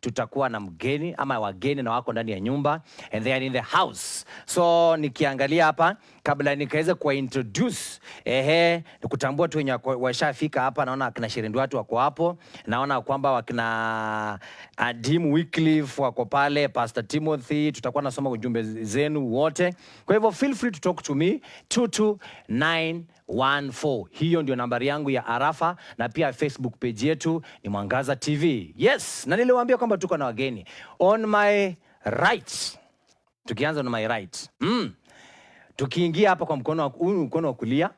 tutakuwa na mgeni ama wageni na wako ndani ya nyumba and they are in the house. So nikiangalia hapa kabla nikaweza kuwa introduce nikutambua tu wenye washafika hapa. Naona akina Shirindu watu wako hapo, naona kwamba wakina Adim Wycliffe wako pale, Pastor Timothy. Tutakuwa nasoma ujumbe zenu wote, kwa hivyo feel free to talk to me 22914. Hiyo ndio nambari yangu ya arafa, na pia Facebook page yetu ni Mwangaza TV. Yes, na niliwaambia kwamba tuko na wageni on my right. Tukianza on my right, tukiingia hapa kwa mkono wa kulia,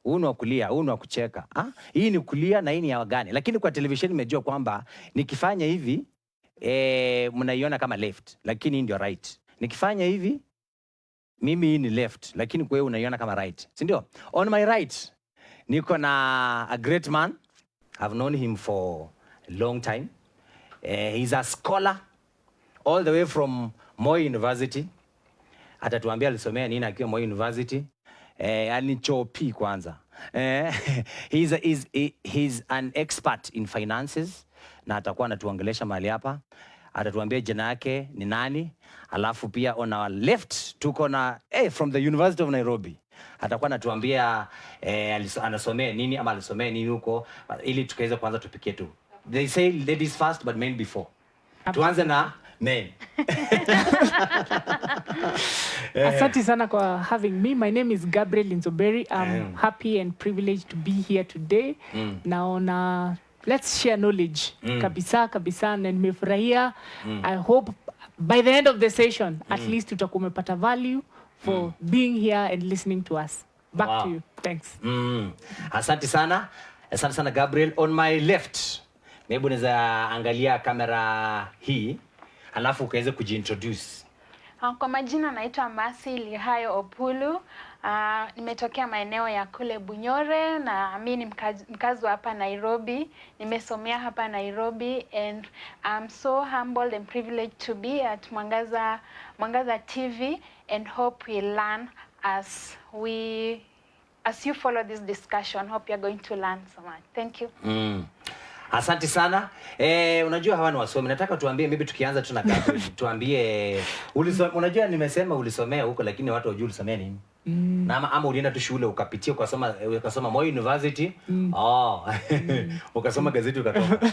huu ni wa kulia, huu ni wa kucheka. Hii ni kulia na hii ni ya wagani, lakini kwa televisheni nimejua kwamba nikifanya hivi mnaiona kama left, lakini hii ndio right. Nikifanya hivi mimi hii ni left, lakini kwa hiyo unaiona kama right, si ndio? On my right niko na a great man. I've known him for a long time. He's a scholar all the way from Moi University. Atatuambia alisomea nini akiwa Moi University. Anichopi kwanza. He's an expert in finances, na atakuwa anatuongelesha mahali hapa. Atatuambia jina yake ni nani. Alafu pia on our left tuko na from the University of Nairobi. Atakuwa anatuambia anasomea nini ama alisomea nini huko, ili tukaweza kwanza tupikie tu. They say ladies first but men before. Tuanze na men. Asante sana kwa having me. My name is Gabriel Inzobero. I'm happy and privileged to be here today. Naona let's share knowledge. Kabisa na nimefurahia. I hope by the end of the session at least tutakuwa umepata value for being here and listening to us. Back to you. Thanks. Asante sana Gabriel. On my left, maybe unaweza angalia kamera hii alafu ukaweze kujiintroduce. Kwa majina naitwa Likhayo Opulu. Nimetokea maeneo ya kule Bunyore, na mimi ni mkazi hapa Nairobi. Nimesomea hapa Nairobi, and I'm so humbled and privileged to be at Mwangaza TV, and hope we learn as you follow this discussion. Hope you're going to learn so much. Thank you. Asante sana. Unajua hawa ni wasomi. Nataka tuambie, maybe tukianza tu na Gabriel, tuambie unajua nimesema ulisomea huko, lakini watu wajui ulisomea nini? Na ama ulienda tu shule ukapitia ukasoma Moi University. Ukasoma gazeti ukatoka.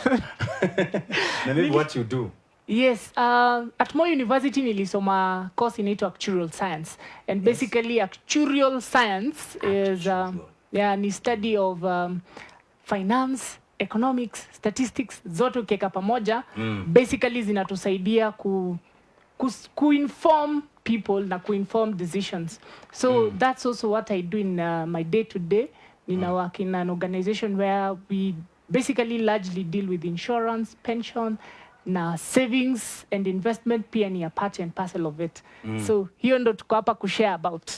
Na maybe what you do? Yes, at Moi University nilisoma course inaitwa Actuarial Science, and basically Actuarial Science is ni study of finance, economics, statistics, zote ukiweka pamoja. Basically zinatusaidia ku-inform people na ku-inform decisions. So that's also what I do in my day-to-day. I work in an organization where we basically largely deal with insurance, pension, na savings and investment, pia ni a part and parcel of it. So hiyo ndo tuko hapa kushare about.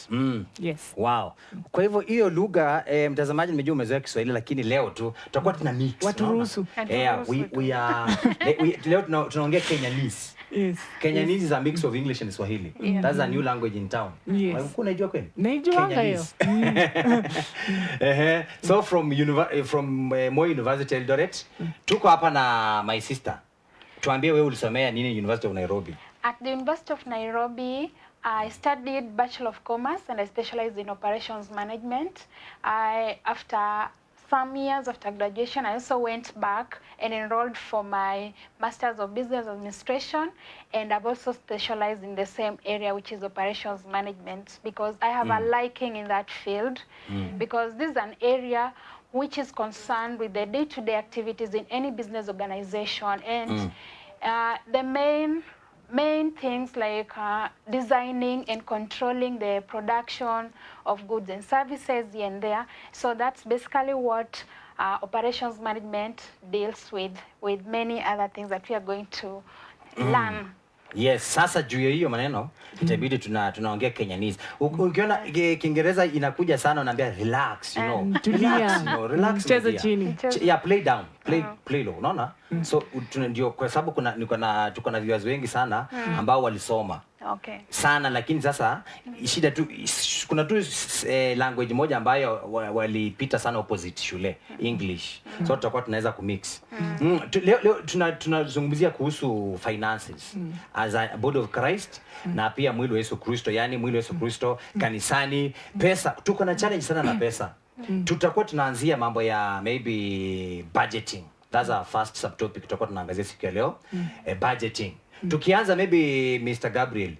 Yes. Wow. Kwa hivyo hiyo lugha, mtazamaji, nimejua umezoea Kiswahili, lakini leo tu tutakuwa tuna mix. Watu ruhusu. We are leo tunaongea Kenyanized. Yes. Kenyanized is a mix of English and Swahili. That's a new language in town. Yes. Unajua kweli? Najua hayo. So from Moi University Eldoret, tuko hapa na my sister. Tuambie wewe ulisomea nini University of Nairobi? At the University of Nairobi, I studied Bachelor of Commerce, and I specialized in operations management. After some years after graduation, I also went back and enrolled for my Masters of Business Administration, and I've also specialized in the same area, which is operations management, because I have a liking in that field, because this is an area which is concerned with the day-to-day activities in any business organization, and the main things like designing and controlling the production of goods and services here and there. So that's basically what operations management deals with many other things that we are going to learn. Yes, sasa juu ya hiyo maneno itabidi tunaongea Kenyanized. Ukiona Kiingereza inakuja sana unaambia relax, you know. Relax, cheza chini. Yeah, play down, play low, unaona? So ndio kwa sababu tuko na viewers wengi sana ambao walisoma. Okay. sana, lakini sasa shida tu kuna tu language moja ambayo walipita sana opposite shule, English. So tutakuwa tunaweza kumix. Leo tunazungumzia kuhusu finances as a body of Christ na pia mwili wa Yesu Kristo, yani mwili wa Yesu Kristo kanisani. Pesa, tuko na challenge sana na pesa. Tutakuwa tunaanzia mambo ya maybe budgeting. That's our first subtopic tutakuwa tunaangazia siku ya leo. Budgeting. Tukianza maybe Mr. Gabriel,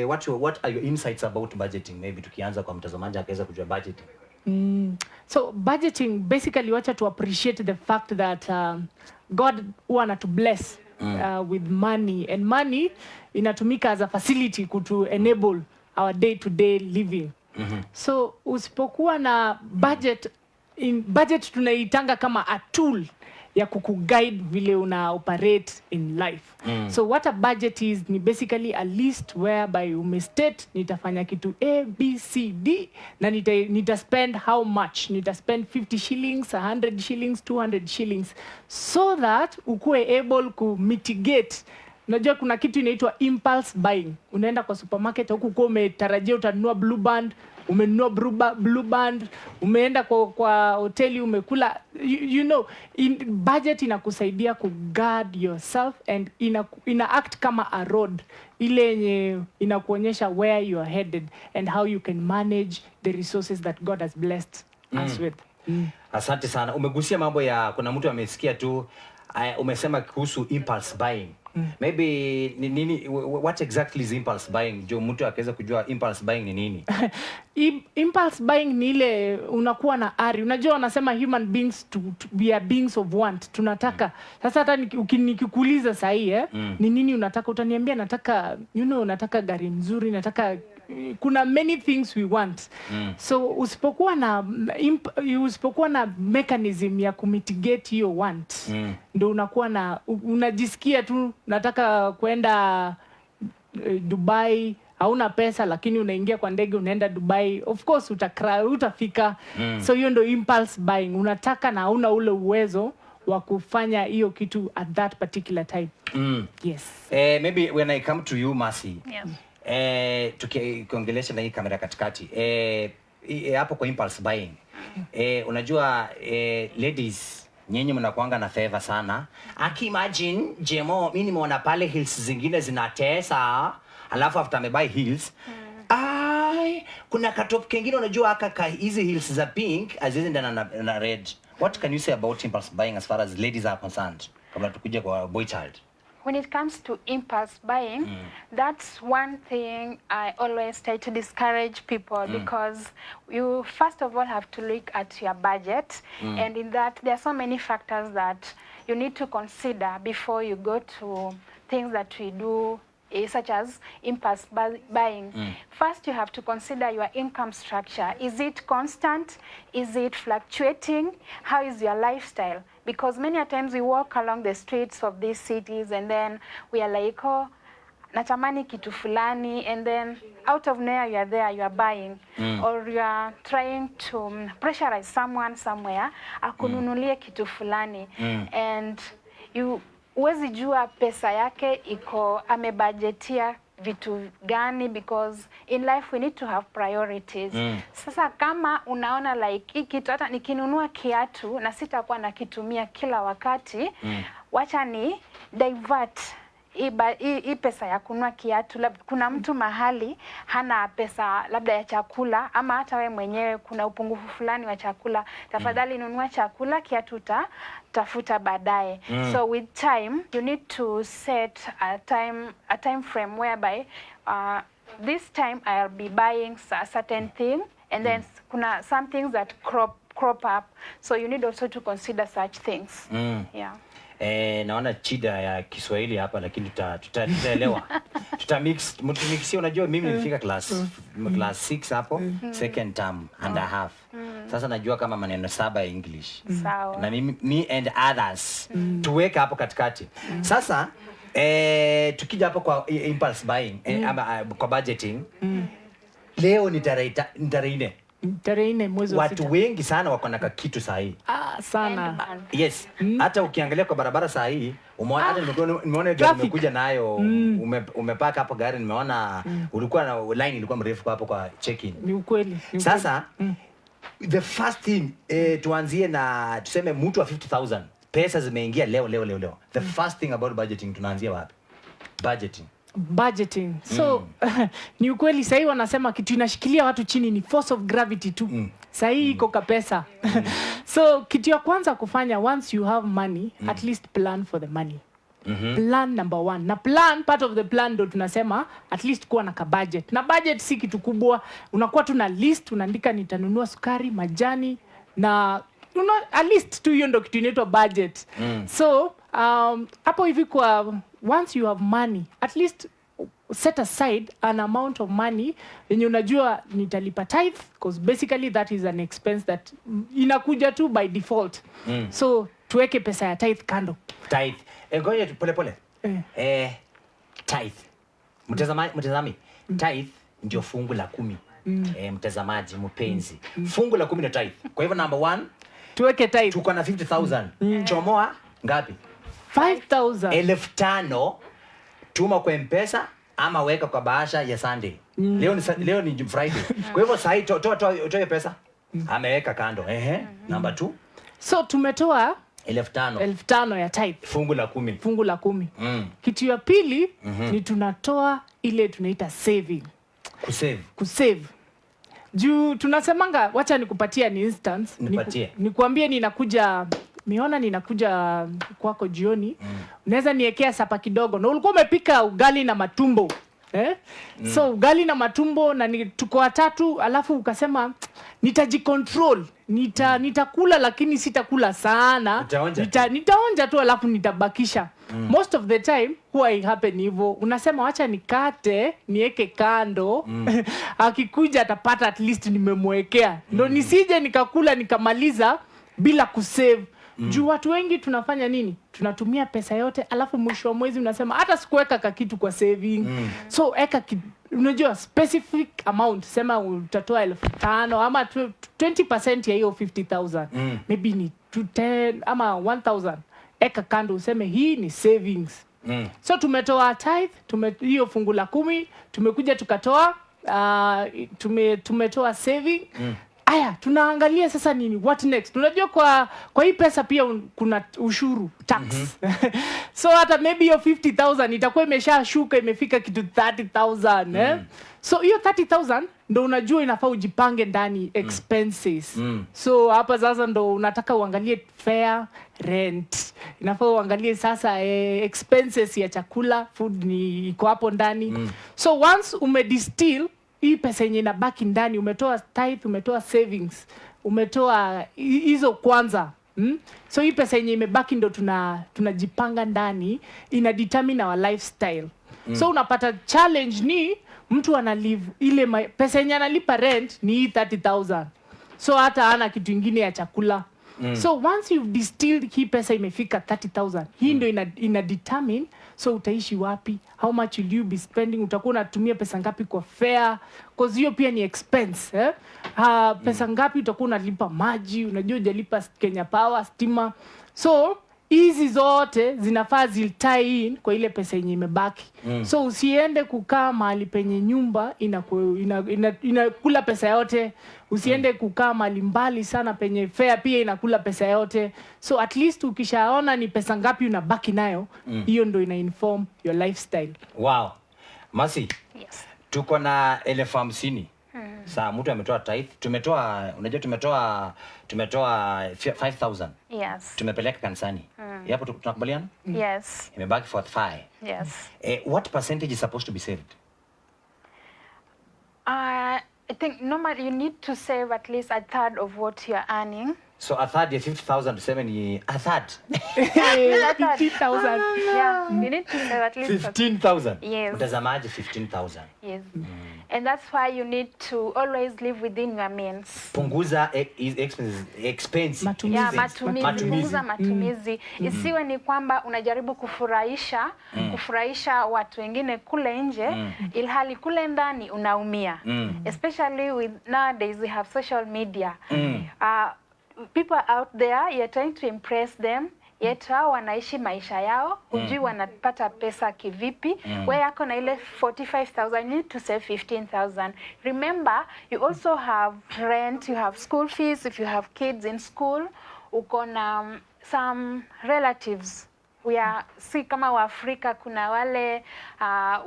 what are your insights about budgeting? Maybe tukianza kwa mtazamaji akaweza kujua budgeting. So budgeting basically wacha to appreciate the fact that God wanna to bless with money, and money inatumika as a facility to enable our day-to-day living. So usipokuwa na budget tunaitanga kama a tool ya kukuguide vile una operate in life. So what a budget is ni basically a list whereby umestate nitafanya kitu A, B, C, D na nita spend how much. Nita spend 50 shillings, 100 shillings, 200 shillings, so that ukue able ku mitigate. Unajua kuna kitu inaitwa impulse buying. Unaenda kwa supermarket huku kwa umetarajia utanunua blue band, umenunua blue band, umeenda kwa hoteli umekula, you know, budget inakusaidia ku guard yourself and ina act kama a road ile yenye inakuonyesha where you are headed and how you can manage the resources that God has blessed us with. Asante sana. Umegusia mambo ya kuna mtu amesikia tu umesema kuhusu impulse buying. Maybe nini, what exactly is impulse buying? Jo mtu akaweza kujua impulse buying ni nini? Impulse buying ni ile unakuwa na ari. Unajua wanasema human beings we are beings of want. Tunataka. Sasa hata nikikuuliza sahi ni nini unataka, utaniambia nataka, you know, nataka gari nzuri, nataka, kuna many things we want. So usipokuwa na mechanism ya kumitigate your want, ndio unakuwa na unajisikia tu nataka kwenda Dubai, hauna pesa lakini unaingia kwa ndege unaenda Dubai, of course utafika. So hiyo ndio impulse buying. Unataka na hauna ule uwezo wa kufanya hiyo kitu at that particular time. Yes. Maybe when I come to you Mercy. Yeah. Tukiongelesha na hii kamera katikati. Hapo kwa impulse buying. Unajua ladies, nyinyi mnakuanga na favor sana. Imagine Jemo, mimi nimeona pale heels zingine zinatesa, alafu after me buy heels, kuna katop kingine unajua aka hizi heels za pink azienda na red. What can you say about impulse buying as far as ladies are concerned? Kabla tukuje kwa boy child. When it comes to impulse buying, that's one thing I always try to discourage people, because you first of all have to look at your budget, and in that there are so many factors that you need to consider before you go to things that we do, such as impulse buying. First, you have to consider your income structure. Is it constant? Is it fluctuating? How is your lifestyle? Because many a times we walk along the streets of these cities and then we are like, oh, natamani kitu fulani, and then out of nowhere you are there, you are buying, or you are trying to pressurize someone somewhere akununulie kitu fulani, and you uwezi jua pesa yake iko amebudgetia vitu gani, because in life we need to have priorities. Sasa kama unaona like hii kitu hata nikinunua kiatu na sitakuwa nakitumia kila wakati, wacha ni divert hii pesa ya kununua kiatu. Kuna mtu mahali hana pesa labda ya chakula, ama hata we mwenyewe kuna upungufu fulani wa chakula, tafadhali nunua chakula, kiatu tafuta baadaye. So with time you need to set a time frame whereby this time I'll be buying a certain thing, and then kuna some things that crop up, so you need also to consider such things. Yeah. Naona chida ya Kiswahili hapa, lakini tutaelewa. Tutamixia. Unajua mimi nilifika class 6 hapo, second term and a half. Sasa najua kama maneno 7 ya English. Sawa. Na me and others tuweka hapo katikati. Sasa tukija hapo kwa impulse buying, ama kwa budgeting, leo ni tarehe 4. Tarehe 4 mwezi wa 6. Watu wengi sana wako na kitu saa hii. Sana. Yes. Hata ukiangalia kwa barabara saa hii, umeona hata nimeona gari imekuja nayo, umepaka hapo gari, nimeona ulikuwa na line ilikuwa mrefu hapo kwa check-in. Ni ukweli. Sasa the first thing tuanzie na tuseme mtu wa 50,000 pesa zimeingia leo. The first thing about budgeting tunaanzia wapi? Budgeting. So ni ukweli sahii wanasema kitu inashikilia watu chini ni force of gravity tu. Sahii iko kapesa. So kitu ya kwanza kufanya, once you have money, at least plan for the money. Plan number 1. Na plan, part of the plan ndo tunasema at least kuwa na ka budget. Na budget si kitu kubwa, unakuwa tu na list, unaandika nitanunua sukari, majani na at least tu hiyo ndo kitu inaitwa budget. So hapo hivi kwa once you have money, at least set aside an amount of money yenye unajua nitalipa tithe, because basically that is an expense that inakuja tu by default. So tuweke pesa ya tithe kando. Tithe. Ngoja pole. Tithe. Mtazami. Tithe ndio fungu la 10. Mtazamaji mpenzi. Fungu la 10 ni tithe. Kwa hivyo number 1, tuweke tithe. Tuko na 50,000. Chomoa ngapi? 5,000. 5,000 tuma kwa M-Pesa ama weka kwa bahasha ya Sunday. Leo ni Friday. Kwa hivyo sasa toa pesa. Ameweka kando. Number 2. So tumetoa 5,000 ya tithe. Fungu la 10. Kitu ya pili ni tunatoa ile tunaita saving. Kusave. Juu tunasemanga, wacha nikupatia ni instance. Nikuambie ninakuja Mihona, ninakuja kwako jioni. Unaweza niwekea sapa kidogo. Na ulikuwa umepika ugali na matumbo. So ugali na matumbo na tuko watatu, alafu ukasema nitajicontrol. Nitakula lakini sitakula sana. Nitaonja tu alafu nitabakisha. Most of the time huwa happen hivyo. Unasema wacha nikate, niweke kando. Akikuja atapata at least nimemwekea. Ndio nisije nikakula nikamaliza bila kusave. Juu watu wengi tunafanya nini? Tunatumia pesa yote alafu mwisho wa mwezi unasema hata sikuweka kitu kwa saving. So unajua specific amount, sema utatoa 5,000 ama 20% ya hiyo 50,000. Maybe ni 10 ama 1,000. Eka kando useme hii ni savings. So tumetoa tithe, hiyo fungu la 10, tumekuja tukatoa tumetoa saving. Aya, tunaangalia sasa nini, what next? Unajua kwa hii pesa pia kuna ushuru, tax. So hata maybe hiyo 50,000 itakuwa imeshashuka, imefika kitu 30,000. So hiyo 30,000 ndo unajua inafaa ujipange ndani expenses. So hapa sasa ndo unataka uangalie fare, rent. Inafaa uangalie sasa expenses ya chakula, food ni iko hapo ndani. So once umedistill hii pesa yenye inabaki ndani, umetoa tithe, umetoa savings, umetoa hizo kwanza. So hii pesa yenye imebaki ndo tunajipanga ndani, ina determine our lifestyle. So unapata challenge ni mtu analive ile pesa yenye analipa rent ni hii 30,000. So hata hana kitu kingine ya chakula. So once you've distilled hii pesa imefika 30,000, hii ndio ina determine so utaishi wapi, how much will you be spending, utakuwa unatumia pesa ngapi kwa fare, cause hiyo pia ni expense. Pesa ngapi utakuwa unalipa maji, unajua hujalipa Kenya Power, stima. So hizi zote zinafaa zitie in kwa ile pesa yenye imebaki. So usiende kukaa mahali penye nyumba inakula pesa yote. Usiende kukaa mahali mbali sana penye fare pia inakula pesa yote. So at least ukishaona ni pesa ngapi unabaki nayo, hiyo ndo ina inform your lifestyle. Wow. Masi. Yes. Tuko na 50,000. Saa mtu ametoa tithe, tumetoa 5,000. Yes. Tumepeleka kanisani. Hapo tunakubaliana? Yes. Imebaki 45. Yes. What percentage is supposed to be saved? I think normally you need to save at least a third of what you're earning. So a third ya 50,000 tuseme ni a third. 15,000. Yeah, you need to save at least 15,000. Yes. Mtazamaji 15,000. Yes. and that's why you need to always live within your means. Punguza expense. Matumizi. Yeah, matumizi. Punguza matumizi. Isiwe ni kwamba unajaribu kufurahisha watu wengine kule nje, ilhali kule ndani unaumia. Especially with nowadays we have social media. People out there, you're trying to impress them, yet hao wanaishi maisha yao, hujui wanapata pesa kivipi. Wewe yako na ile 45,000, you need to save 15,000. Remember, you also have rent, you have school fees, if you have kids in school, uko na some relatives. Si kama Waafrika, kuna wale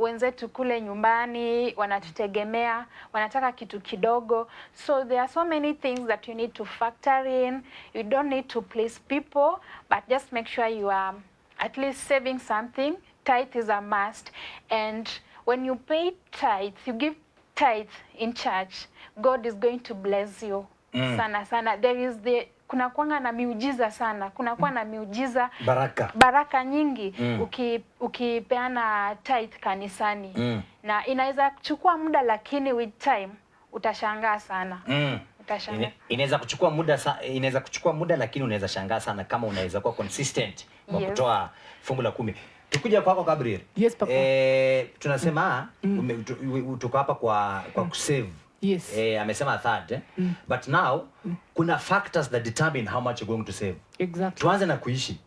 wenzetu kule nyumbani wanatutegemea, wanataka kitu kidogo. So there are so many things that you need to factor in. You don't need to please people, but just make sure you are at least saving something. Tithe is a must. And when you pay tithe, you give tithe in church, God is going to bless you. Sana sana. Kuna kuanga na miujiza sana. Kuna kuwa na miujiza. Baraka nyingi. Ukipeana tithe kanisani. Na inaweza kuchukua muda, lakini with time utashangaa sana. Utashangaa. Inaweza kuchukua muda, lakini unaweza shangaa sana kama unaweza kuwa consistent kwa kutoa fungu la 10. Tukuja kwako Gabriel. Yes, papa. Tunasema tuko hapa kwa kusave. Yes. Amesema third. But now kuna factors that determine how much you're going to save. Exactly. Tuanze na kuishi.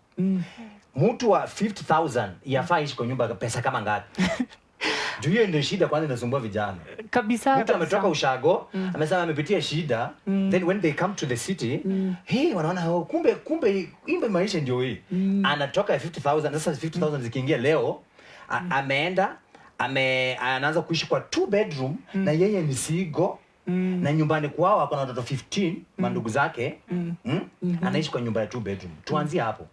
Mtu wa 50,000 yafaa ishi kwa nyumba pesa kama ngapi? Hiyo ndio shida kwanza inasumbua vijana. Kabisa. Mtu ametoka ushago, amesema amepitia shida, then when they come to the city, wanaona kumbe maisha ndio hii. Anatoka 50,000, sasa 50,000 zikiingia leo, anaanza kuishi kwa 2 bedroom na yeye ni single, na nyumbani kwao ako na watoto 15 mandugu zake. Anaishi kwa nyumba ya 2 bedroom. Tuanzie hapo.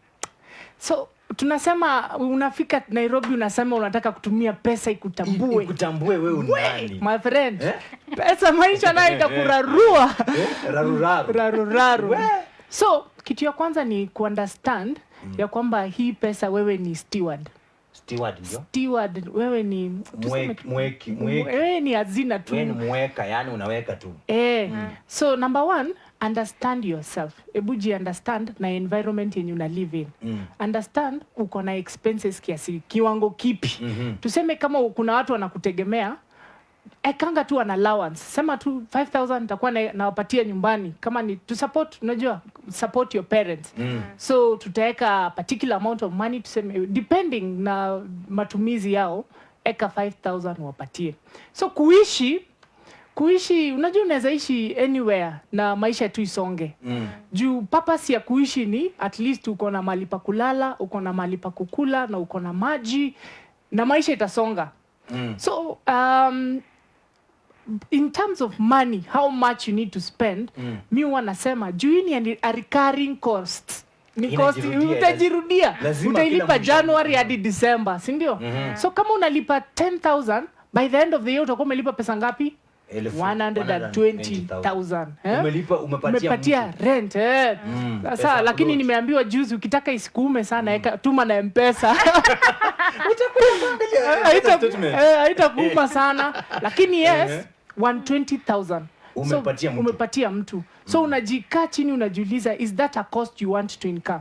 So tunasema unafika Nairobi, unasema unataka kutumia pesa ikutambue. Ikutambue wewe unani. My friend. Pesa maisha nayo itakurarua. Raru. So kitu ya kwanza ni kuunderstand ya kwamba hii pesa wewe ni steward. Steward, wewe ni mweki. Wewe ni hazina tu. Wewe ni mweka, yani unaweka tu. So number 1, understand yourself. Ebuji understand na environment yenye una live in. Understand uko na expenses kiwango kipi. Tuseme kama kuna watu wanakutegemea, ekanga tu an allowance. Sema tu 5,000 nitakuwa nawapatia nyumbani kama ni to support, unajua, support your parents. So tutaweka particular amount of money, tuseme depending na matumizi yao, eka 5,000 wapatie. So kuishi unajua unaweza ishi anywhere na maisha tu isonge. Juu purpose ya kuishi ni at least uko na mahali pa kulala, uko na mahali pa kukula, na uko na maji, na maisha itasonga. So in terms of money, how much you need to spend, mi wanasema juu ni a recurring cost. Ni cost utajirudia. Utailipa January hadi December, si ndio? So kama unalipa 10,000, by the end of the year utakuwa umelipa pesa ngapi? 120,000. Umepatia rent. Sasa lakini nimeambiwa juzi ukitaka isikuume sana, tuma na M-Pesa. Haitakuuma sana, lakini yes, 120,000 umepatia mtu. So unajikaa chini unajiuliza, is that a cost you want to incur?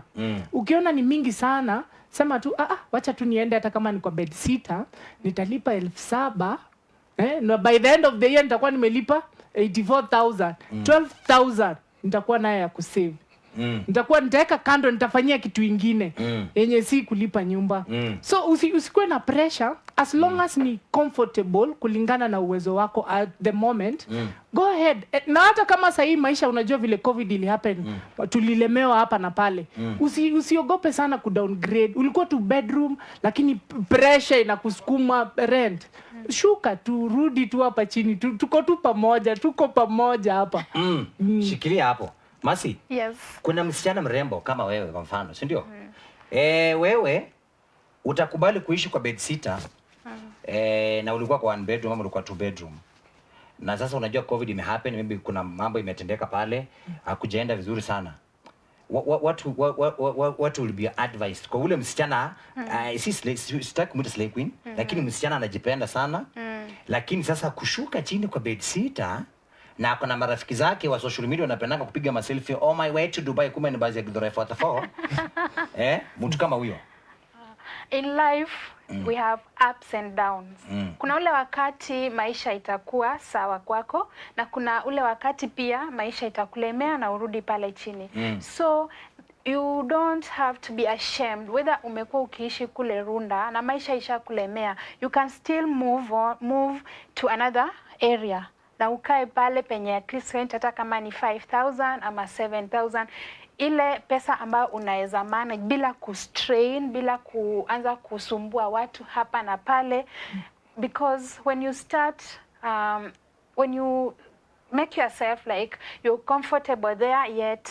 Ukiona ni mingi sana, sema tu wacha tu niende, hata kama ni kwa bed sitter nitalipa 7,000. Na by the end of the year nitakuwa nimelipa 84,000. 12,000 nitakuwa nayo ya kusave. Nitaweka kando, nitafanyia kitu ingine yenye si kulipa nyumba. So usikuwe na pressure, as long as ni comfortable kulingana na uwezo wako at the moment. Go ahead. Na hata kama sahii maisha, unajua vile COVID ili happen, tulilemewa hapa na pale. Usiogope sana ku downgrade. Ulikuwa 2 bedroom lakini pressure inakusukuma rent. Shuka tu, rudi tu hapa chini. Tuko pamoja hapa. Shikilia hapo. Masi, yes. Kuna msichana mrembo kama wewe kwa mfano, si ndio? Wewe utakubali kuishi kwa bed sitter, na ulikuwa kwa 1 bedroom ama ulikuwa 2 bedroom. Na sasa unajua COVID imehappen, maybe kuna mambo imetendeka pale, hakujaenda vizuri sana. What will be advised kwa ule msichana? Sitaki kumwita slay queen, lakini msichana anajipenda sana, lakini sasa kushuka chini kwa bedsitter na kuna marafiki zake wa social media wanapendanga kupiga maselfie on my way to Dubai, kumbe ni baadhi ya Githurai 44. Mtu kama huyo. In life we have ups and downs. Kuna ule wakati maisha itakuwa sawa kwako na kuna ule wakati pia maisha itakulemea na urudi pale chini. So you don't have to be ashamed whether umekuwa ukiishi kule Runda na maisha ishakulemea. You can still move to another area na ukae pale penye at least rent hata kama ni 5,000 ama 7,000, ile pesa ambayo unaweza manage bila kustrain, bila kuanza kusumbua watu hapa na pale, because when you start when you make yourself like you're comfortable there yet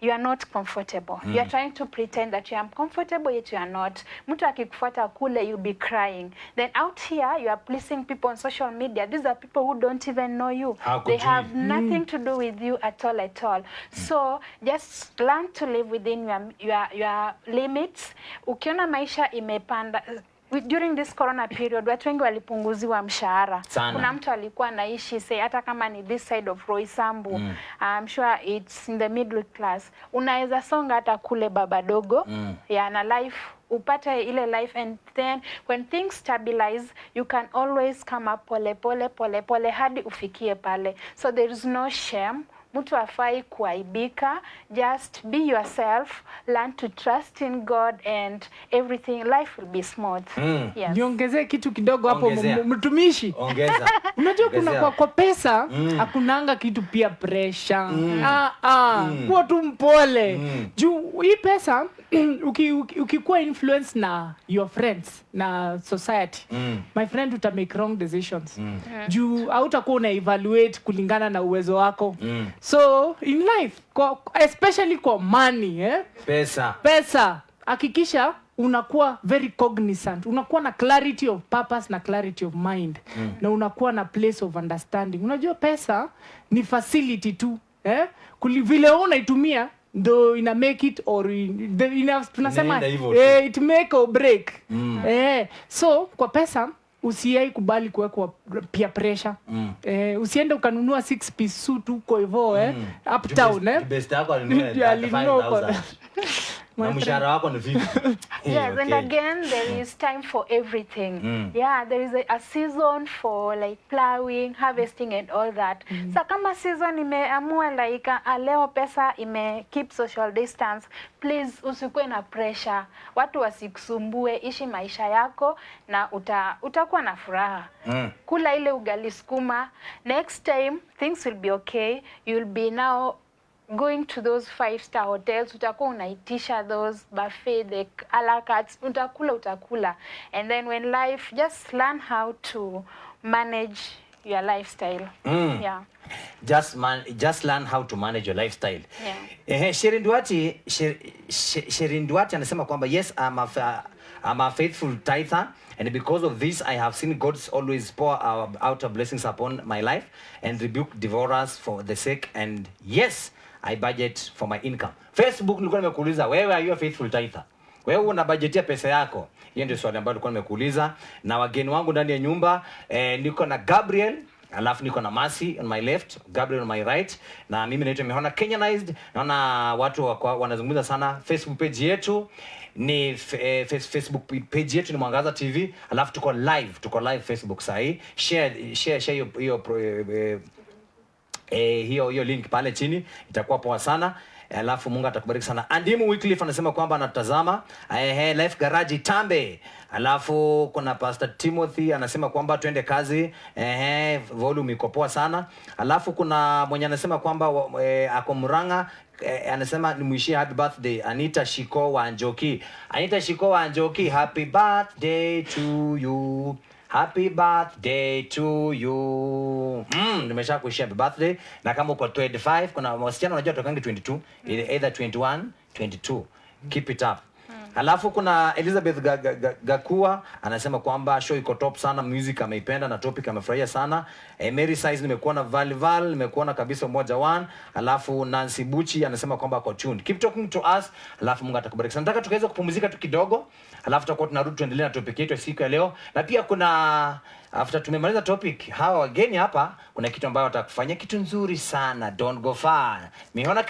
you are not comfortable. You are trying to pretend that you are comfortable yet you are not. Mtu akikufuata kule you'll be crying. Then out here you are pleasing people on social media. These are people who don't even know you. They have nothing to do with you at all. So just learn to live within your limits. Ukiona maisha imepanda during this corona period, watu wengi walipunguziwa mshahara. Kuna mtu alikuwa anaishi say hata kama ni this side of Roysambu, I'm sure it's in the middle class. Unaweza songa hata kule Babadogo, na life upate ile life, and then when things stabilize you can always come up pole hadi ufikie pale. So there is no shame. Mtu afai kuaibika. Just be yourself, learn to trust in God and everything, life will be smooth. Yes. Niongezee kitu kidogo hapo mtumishi. Ongeza. Unajua kuna kwa pesa hakunanga kitu pia pressure. Kuwa tu mpole. Juu hii pesa ukikuwa influence na your friends na society, my friend uta make wrong decisions. Juu hautakuwa una evaluate kulingana na uwezo wako. So in life, especially kwa money, pesa, hakikisha unakuwa very cognizant, unakuwa na clarity of purpose na clarity of mind, na unakuwa na place of understanding. Unajua pesa ni facility tu, vile unaitumia ndo ina make it or tunasema it make or break. So kwa pesa usiai kubali kuwekwa peer pressure. Usiende ukanunua 6-piece suit huko hivyo uptown best yako alinunua 5,000 na mshahara wako ni vipi? Yes, and again there is time for everything. There is a season for like plowing, harvesting and all that. So kama season imeamua like leo pesa keep social distance, please usikuwe na pressure. Watu wasikusumbue, ishi maisha yako na utakuwa na furaha. Kula ile ugali sukuma. Next time things will be okay. You'll be now going to those 5-star hotels, utakuwa unaitisha those buffet, the a la carte, utakula. And then when life, just learn how to manage your lifestyle. Just learn how to manage your lifestyle. Sherin Duarte anasema kwamba yes, I'm a faithful tither, and because of this I have seen God always pour out blessings upon my life and rebuke devourers for the sake, and yes, I budget for my income. Facebook nilikuwa nimekuuliza, wewe are you a faithful tither? Wewe una budgetia pesa yako? Hiyo ndio swali ambalo nilikuwa nimekuuliza. Na wageni wangu ndani ya nyumba, niko na Gabriel, alafu niko na Mercy on my left, Gabriel on my right, na mimi naitwa Mihona Kenyanized. Naona watu wanazungumza sana. Facebook page yetu ni Facebook page yetu ni Mwangaza TV, alafu tuko live Facebook sahi. Share hiyo link pale chini, itakuwa poa sana. Alafu Mungu atakubariki sana. Andimu Wycliffe anasema kwamba anatazama Life Garage Tambe. Alafu kuna Pastor Timothy anasema kwamba twende kazi, volume iko poa sana. Alafu kuna mwenye anasema kwamba ako Muranga, anasema nimwishie happy birthday Anita Shiko wa Njoki. Anita Shiko wa Njoki, happy birthday to you. Happy birthday to you. Nimesha kuishia happy birthday. Na kama uko 25, kuna wasichana unajua tokangi 22, either 21, 22. Keep it up. Alafu kuna Elizabeth Gakua anasema kwamba show iko top sana, music ameipenda na topic amefurahia sana. Mary Size nimekuona, Val nimekuona kabisa, moja one. Alafu Nancy Buchi anasema kwamba ako tuned. Keep talking to us. Alafu Mungu atakubariki. Nataka tukaweza kupumzika tu kidogo. Alafu tutakuwa tunarudi tuendelee na topic yetu siku ya leo. Na pia kuna after tumemaliza topic, hawa wageni hapa kuna kitu ambayo watakufanyia kitu nzuri sana. Don't go far. Mihona